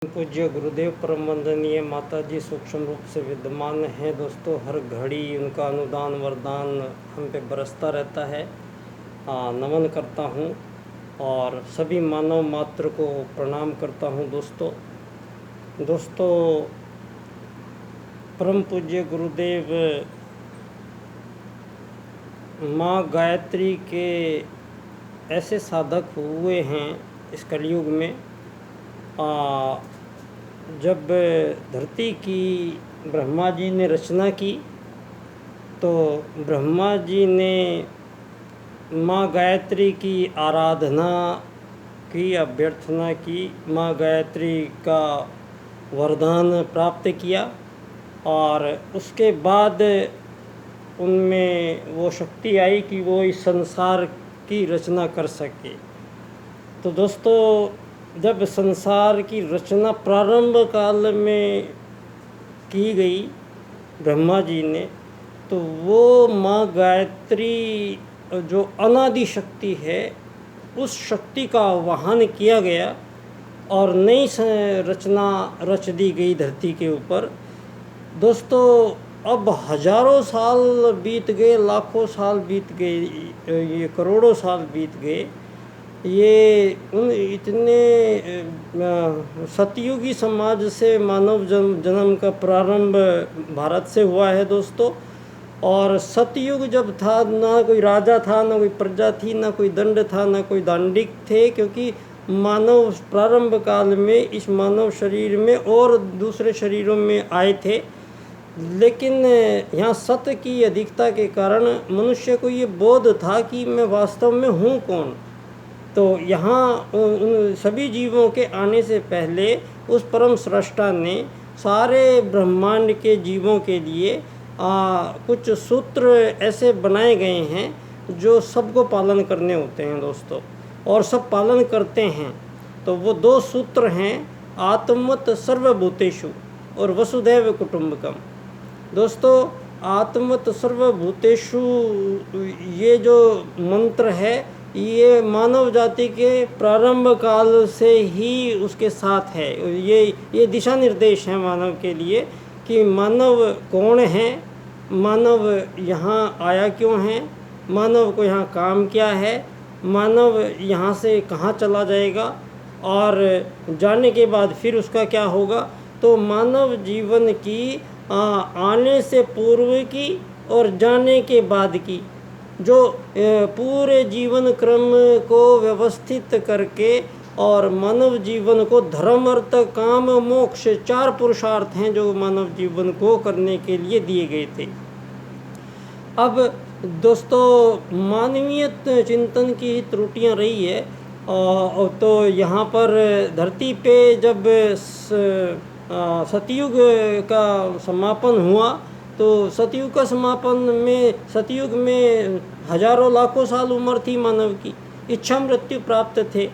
पूज्य गुरुदेव परम वंदनीय माता जी सूक्ष्म रूप से विद्यमान हैं दोस्तों। हर घड़ी उनका अनुदान वरदान हम पे बरसता रहता है। नमन करता हूँ और सभी मानव मात्र को प्रणाम करता हूँ दोस्तों। परम पूज्य गुरुदेव माँ गायत्री के ऐसे साधक हुए हैं इस कलयुग में। जब धरती की ब्रह्मा जी ने रचना की तो ब्रह्मा जी ने माँ गायत्री की आराधना की, अभ्यर्थना की, माँ गायत्री का वरदान प्राप्त किया और उसके बाद उनमें वो शक्ति आई कि वो इस संसार की रचना कर सके। तो दोस्तों, जब संसार की रचना प्रारंभ काल में की गई ब्रह्मा जी ने, तो वो माँ गायत्री जो अनादि शक्ति है उस शक्ति का आवाहन किया गया और नई रचना रच दी गई धरती के ऊपर। दोस्तों, अब हजारों साल बीत गए, लाखों साल बीत गए, ये करोड़ों साल बीत गए। ये उन इतने सतयुगी समाज से मानव जन्म का प्रारंभ भारत से हुआ है दोस्तों। और सतयुग जब था, ना कोई राजा था, ना कोई प्रजा थी, ना कोई दंड था, ना कोई दांडिक थे, क्योंकि मानव प्रारंभ काल में इस मानव शरीर में और दूसरे शरीरों में आए थे। लेकिन यहाँ सत्य की अधिकता के कारण मनुष्य को ये बोध था कि मैं वास्तव में हूँ कौन। तो यहाँ उन सभी जीवों के आने से पहले उस परम सृष्टा ने सारे ब्रह्मांड के जीवों के लिए कुछ सूत्र ऐसे बनाए गए हैं जो सबको पालन करने होते हैं दोस्तों, और सब पालन करते हैं। तो वो दो सूत्र हैं, आत्मवत् सर्वभूतेषु और वसुधैव कुटुंबकम। दोस्तों, आत्मवत् सर्वभूतेषु ये जो मंत्र है ये मानव जाति के प्रारंभ काल से ही उसके साथ है। ये दिशा निर्देश है मानव के लिए कि मानव कौन है, मानव यहाँ आया क्यों है, मानव को यहाँ काम क्या है, मानव यहाँ से कहाँ चला जाएगा और जाने के बाद फिर उसका क्या होगा। तो मानव जीवन की आने से पूर्व की और जाने के बाद की जो पूरे जीवन क्रम को व्यवस्थित करके और मानव जीवन को धर्म अर्थ काम मोक्ष 4 पुरुषार्थ हैं जो मानव जीवन को करने के लिए दिए गए थे। अब दोस्तों, मानवीय चिंतन की त्रुटियां रही है। तो यहाँ पर धरती पे जब सतयुग का समापन हुआ तो सतयुग का समापन में, सतयुग में हजारों लाखों साल उम्र थी मानव की, इच्छा मृत्यु प्राप्त थे।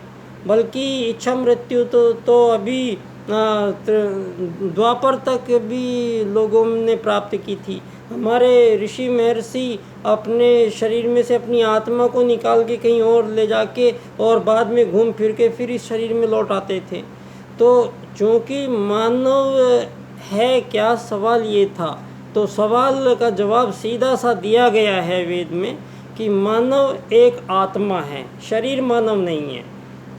बल्कि इच्छा मृत्यु तो अभी द्वापर तक भी लोगों ने प्राप्त की थी। हमारे ऋषि महर्षि अपने शरीर में से अपनी आत्मा को निकाल के कहीं और ले जाके और बाद में घूम फिर के फिर इस शरीर में लौट आते थे। तो चूँकि मानव है क्या, सवाल ये था। तो सवाल का जवाब सीधा सा दिया गया है वेद में कि मानव एक आत्मा है, शरीर मानव नहीं है।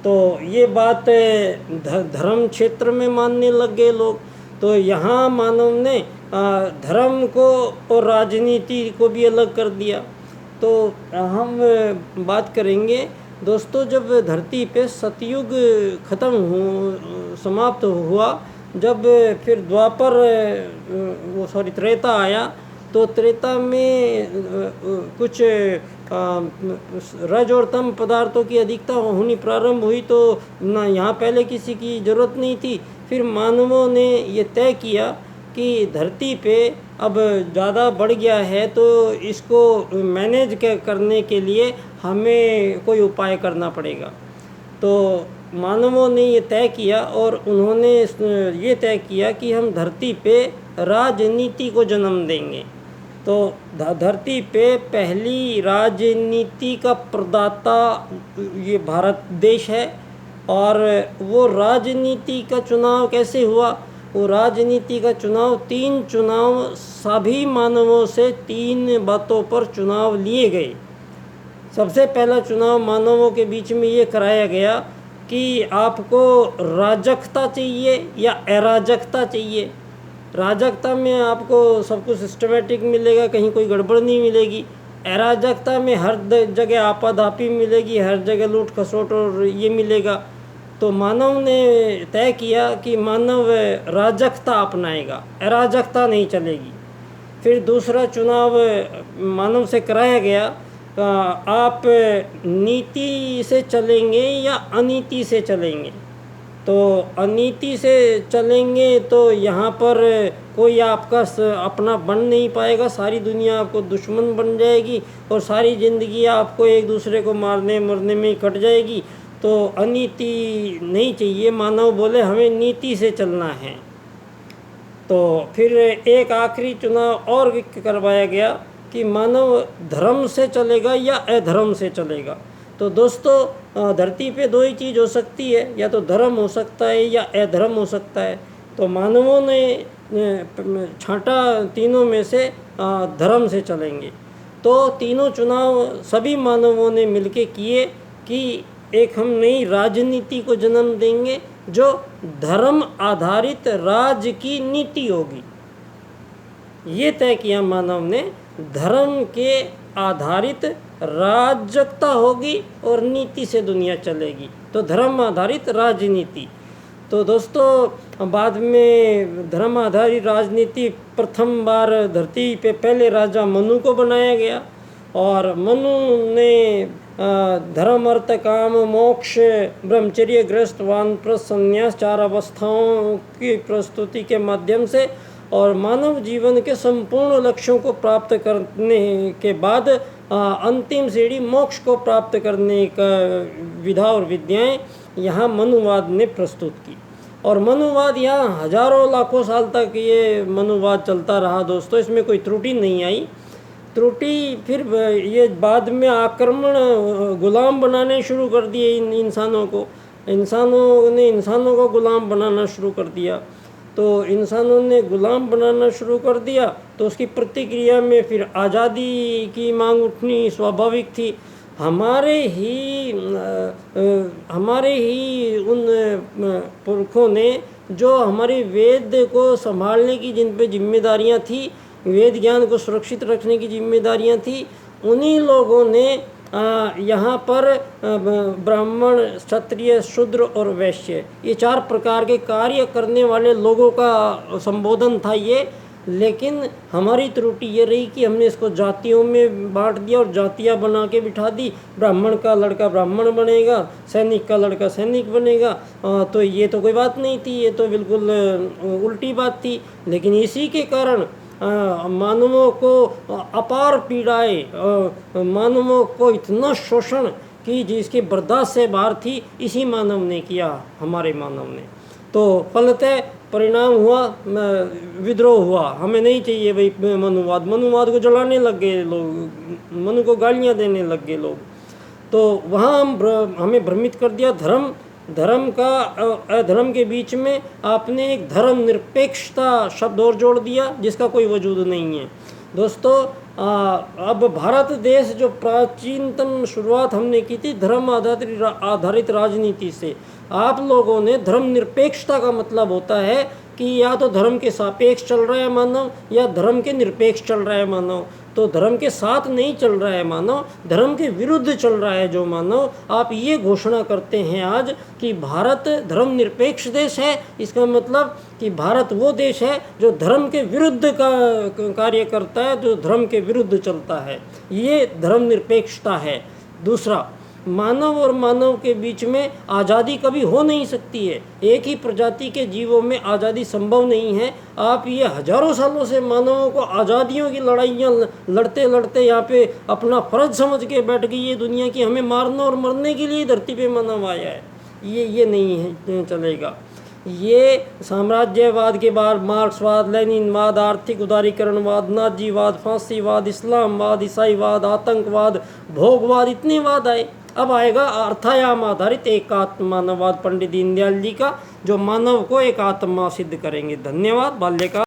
तो ये बात धर्म क्षेत्र में मानने लग गए लोग। तो यहाँ मानव ने धर्म को और राजनीति को भी अलग कर दिया। तो हम बात करेंगे दोस्तों, जब धरती पे सतयुग समाप्त हुआ, जब फिर द्वापर त्रेता आया, तो त्रेता में कुछ रज और तम पदार्थों की अधिकता होनी प्रारंभ हुई। तो ना यहाँ पहले किसी की ज़रूरत नहीं थी। फिर मानवों ने ये तय किया कि धरती पे अब ज़्यादा बढ़ गया है तो इसको मैनेज करने के लिए हमें कोई उपाय करना पड़ेगा। तो मानवों ने ये तय किया और उन्होंने ये तय किया कि हम धरती पे राजनीति को जन्म देंगे। तो धरती पे पहली राजनीति का प्रदाता ये भारत देश है। और वो राजनीति का चुनाव कैसे हुआ? वो राजनीति का चुनाव 3 चुनाव सभी मानवों से 3 बातों पर चुनाव लिए गए। सबसे पहला चुनाव मानवों के बीच में ये कराया गया कि आपको राजकता चाहिए या अराजकता चाहिए। राजकता में आपको सब कुछ सिस्टमेटिक मिलेगा, कहीं कोई गड़बड़ नहीं मिलेगी। अराजकता में हर जगह आपाधापी मिलेगी, हर जगह लूट खसोट और ये मिलेगा। तो मानव ने तय किया कि मानव राजकता अपनाएगा, अराजकता नहीं चलेगी। फिर दूसरा चुनाव मानव से कराया गया, आप नीति से चलेंगे या अनीति से चलेंगे। तो अनीति से चलेंगे तो यहाँ पर कोई आपका अपना बन नहीं पाएगा, सारी दुनिया आपको दुश्मन बन जाएगी और सारी ज़िंदगी आपको एक दूसरे को मारने मरने में ही कट जाएगी। तो अनीति नहीं चाहिए, मानव बोले हमें नीति से चलना है। तो फिर एक आखिरी चुनाव और करवाया गया कि मानव धर्म से चलेगा या अधर्म से चलेगा। तो दोस्तों धरती पे 2 ही चीज़ हो सकती है, या तो धर्म हो सकता है या अधर्म हो सकता है। तो मानवों ने छांटा तीनों में से धर्म से चलेंगे। तो तीनों चुनाव सभी मानवों ने मिलके किए कि एक हम नई राजनीति को जन्म देंगे जो धर्म आधारित राज की नीति होगी। ये तय किया मानव ने, धर्म के आधारित राजकता होगी और नीति से दुनिया चलेगी। तो धर्म आधारित राजनीति। तो दोस्तों बाद में धर्म आधारित राजनीति प्रथम बार धरती पे पहले राजा मनु को बनाया गया और मनु ने धर्म अर्थ काम मोक्ष ब्रह्मचर्य गृहस्थ वानप्रस्थ संन्यास 4 अवस्थाओं की प्रस्तुति के माध्यम से और मानव जीवन के संपूर्ण लक्ष्यों को प्राप्त करने के बाद अंतिम सीढ़ी मोक्ष को प्राप्त करने का विधा और विद्याएं यहाँ मनुवाद ने प्रस्तुत की। और मनुवाद यहाँ हजारों लाखों साल तक ये मनुवाद चलता रहा दोस्तों, इसमें कोई त्रुटि नहीं आई। त्रुटि फिर ये बाद में आक्रमण गुलाम बनाने शुरू कर दिए इन इंसानों को, इंसानों ने इंसानों को गुलाम बनाना शुरू कर दिया। तो इंसानों ने गुलाम बनाना शुरू कर दिया तो उसकी प्रतिक्रिया में फिर आज़ादी की मांग उठनी स्वाभाविक थी। हमारे ही उन पुरखों ने जो हमारे वेद को संभालने की जिन पे जिम्मेदारियां थी, वेद ज्ञान को सुरक्षित रखने की जिम्मेदारियां थी, उन्हीं लोगों ने यहाँ पर ब्राह्मण क्षत्रिय शूद्र और वैश्य ये 4 प्रकार के कार्य करने वाले लोगों का संबोधन था ये। लेकिन हमारी त्रुटि ये रही कि हमने इसको जातियों में बांट दिया और जातियाँ बना के बिठा दी। ब्राह्मण का लड़का ब्राह्मण बनेगा, सैनिक का लड़का सैनिक बनेगा। तो ये तो कोई बात नहीं थी, ये तो बिल्कुल उल्टी बात थी। लेकिन इसी के कारण मानवों को अपार पीड़ाएं, मानवों को इतना शोषण की जिसकी बर्दाश्त से बाहर थी, इसी मानव ने किया, हमारे मानव ने। तो फलतः परिणाम हुआ विद्रोह हुआ। हमें नहीं चाहिए भाई मनुवाद, मनुवाद को जलाने लग गए लोग, मनु को गालियाँ देने लग गए लोग। तो वहाँ हमें भ्रमित कर दिया। धर्म का अधर्म के बीच में आपने एक धर्म निरपेक्षता शब्द और जोड़ दिया जिसका कोई वजूद नहीं है। दोस्तों अब भारत देश जो प्राचीनतम शुरुआत हमने की थी धर्म आधारित राजनीति से, आप लोगों ने धर्म निरपेक्षता का मतलब होता है कि या तो धर्म के सापेक्ष चल रहा है मानव या धर्म के निरपेक्ष चल रहा है मानव। तो धर्म के साथ नहीं चल रहा है मानव, धर्म के विरुद्ध चल रहा है जो मानव। आप ये घोषणा करते हैं आज कि भारत धर्म निरपेक्ष देश है, इसका मतलब कि भारत वो देश है जो धर्म के विरुद्ध का कार्य करता है, जो धर्म के विरुद्ध चलता है। ये धर्म निरपेक्षता है। दूसरा, मानव और मानव के बीच में आज़ादी कभी हो नहीं सकती है। एक ही प्रजाति के जीवों में आज़ादी संभव नहीं है। आप ये हजारों सालों से मानवों को आज़ादियों की लड़ाइयाँ लड़ते लड़ते यहाँ पे अपना फर्ज समझ के बैठ गई ये दुनिया की, हमें मारना और मरने के लिए धरती पे मानव आया है। ये नहीं है, चलेगा। ये साम्राज्यवाद के बाद मार्क्सवाद, लेनिनवाद, आर्थिक उदारीकरणवाद, नाजीवाद, फांसीवाद, इस्लामवाद, ईसाईवाद, आतंकवाद, भोगवाद, इतने वाद आए। अब आएगा अर्थायाम आधारित एकात्म मानववाद पंडित दीनदयाल जी का, जो मानव को एक आत्मा सिद्ध करेंगे। धन्यवाद। बाल्यकाल।